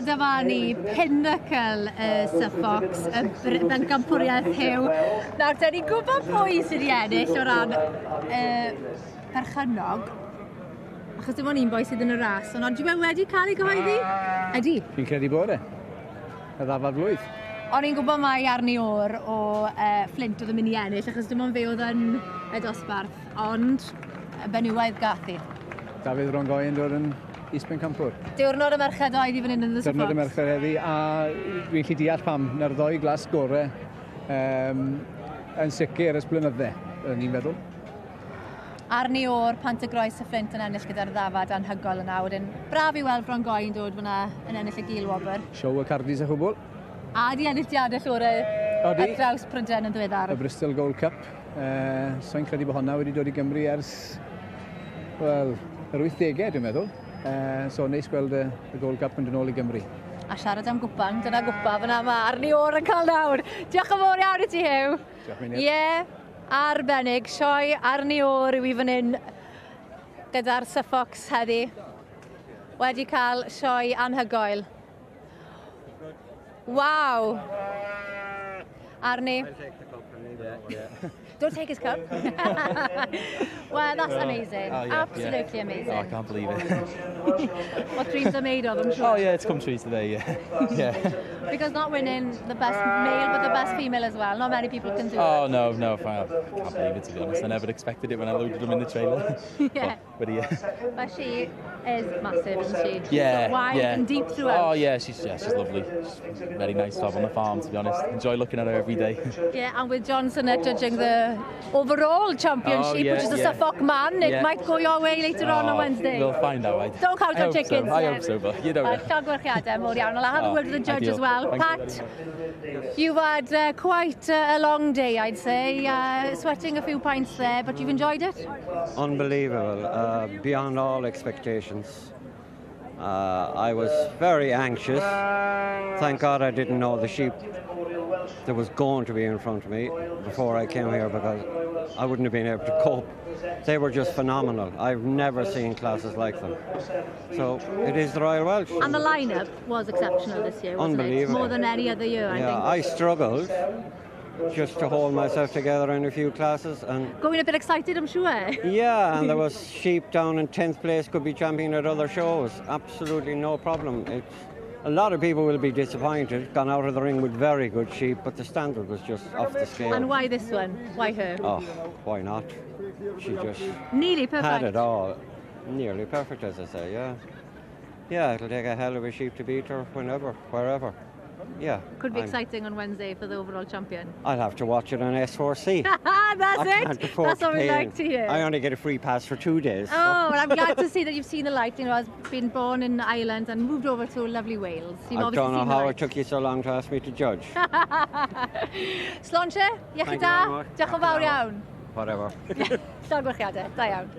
Dyma ni Pinnacle Suffolks, Bencampwriaeth Huw. Nawr, da ni'n gwybod pwy sydd wedi ennill o ran perchynog, achos dim ond un boi sydd yn y ras, ond ydy wedi cael ei gyhoeddi? Ydy? Fi'n credu bod e. Y ddafad blwydd. O'n i'n gwybod mai arni o'r o Flint oedd yn mynd i ennill, achos dim ond fe oedd yn y dosbarth, ond benywaidd gath i. Dafydd Rongoen dod yn Prif Bencampwriaeth. Diwrnod y merched oedd i fan hyn yn y Suffolks. Diwrnod y merched heddi, a dwi'n gallu deall pam, na'r ddoi glas gorau yn sicr ys blynydde, yn ni'n meddwl. Arni o'r Pantygroes y Flint yn ennill gyda'r ddafad anhygoel yna, wedyn braf i weld Rongoen dod fyna yn ennill y gil-wobr. Sioe Cardis a chwbl. A di ennill llwrau y draws Prydain yn ddiweddar. Y Bristol Gold Cup. So'n credu bod honna wedi dod i Gymru ers, wel, yr 80au dwi'n meddwl. So neis gweld y Gold Cup yn dod nôl i Gymru. A siarad am gwpan, dyna gwpa, fyna mae Arni o'r yn cael nawr. Diolch yn fawr iawn i ti, Huw. Diolch yn fawr. Ie, arbennig. Sioe Arni o'r yw i fan hyn gyda'r Suffolks heddi. Wedi cael sioe anhygoel. Waw! Arni. Don't take his cup. Well, that's amazing. Oh, yeah, absolutely amazing. Oh, I can't believe it. What dreams are made of, I'm sure. Oh, yeah, it's come true today, yeah. Yeah. Because not winning the best male, but the best female as well. Not many people can do Oh, it. no, I can't believe it, to be honest. I never expected it when I loaded them in the trailer. Yeah. But yeah. But she is massive, isn't she? Yeah, She's wide yeah. and deep throughout. Oh, yeah, she's lovely. She's very nice to have on the farm, to be honest. Enjoy looking at her every day. Yeah, and with Johnson judging the overall championship, which is the Suffolk man, it might go your way later on Wednesday. We'll find out. Don't count your chickens. I hope so, but you don't know. Llongyfarchiadau mawr iawn. I'll have a word with the judge ideal. as well. Thank Pat, you've had quite a long day, I'd say. Sweating a few pints there, but you've enjoyed it? Unbelievable, beyond all expectations. I was very anxious. Thank God I didn't know the sheep that was going to be in front of me before I came here, because I wouldn't have been able to cope. They were just phenomenal. I've never seen classes like them. So it is the Royal Welsh. And the lineup was exceptional this year, wasn't it? More than any other year, I think. I struggled just to hold myself together in a few classes. And going a bit excited, I'm sure. Yeah, and there was sheep down in 10th place, could be champion at other shows. Absolutely no problem. A lot of people will be disappointed, gone out of the ring with very good sheep, but the standard was just off the scale. And why this one? Why her? Oh, why not? She just nearly perfect. Had it all. Nearly perfect, as I say, yeah. Yeah, it'll take a hell of a sheep to beat her whenever, wherever. Yeah. Could be exciting on Wednesday for the overall champion. I'll have to watch it on S4C. That's what we like to hear. I only get a free pass for 2 days. Oh, well, I'm glad to see that you've seen the light. You know, I've been born in Ireland and moved over to lovely Wales. I don't know how it took you so long to ask me to judge. Slonche, iechyd da, diolch yn fawr iawn. Whatever. Llongyfarchiadau, da iawn.